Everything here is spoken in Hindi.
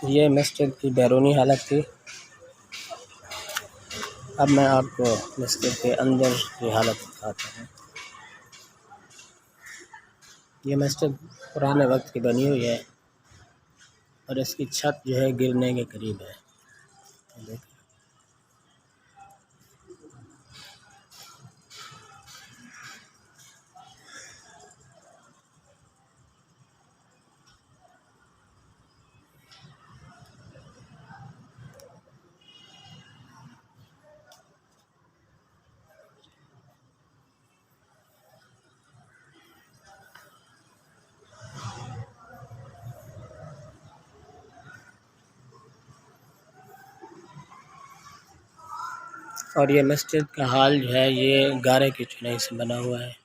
ये मस्जिद की बैरूनी हालत थी। अब मैं आपको मस्जिद के अंदर की हालत दिखाता हूँ। ये मस्जिद पुराने वक्त की बनी हुई है और इसकी छत जो है गिरने के करीब है। देखिए और ये मस्जिद का हाल जो है ये गारे की चुनाई से बना हुआ है।